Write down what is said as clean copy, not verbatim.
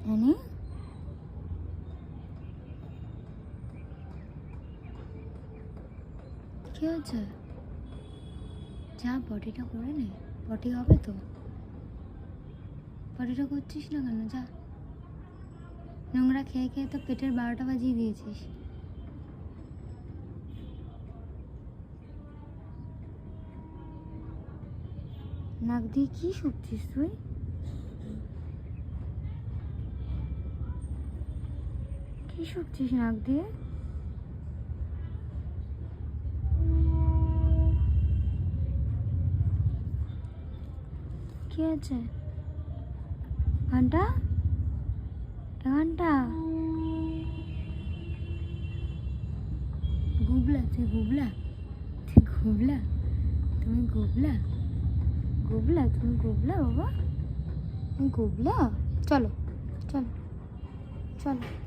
হ্যানি কি হচ্ছে? যা পটিটা করে নে, পটি হবে তো। পটিটা করছিস না কেন? যা, নোংরা খেয়ে খেয়ে তো পেটের 12টা বাজিয়ে দিয়েছিস। নাক দিয়ে কি শুকছিস তুই? কি শুকছিস নাক দিয়ে? কি আছে? ঘন্টা, ঘন্টা গুবলা, তুই গুবলা, তুই গুবলা, তুমি গুবলা, গুবলা, তুমি গুবলা বাবা, তুমি গুবলা। চলো চলো চলো।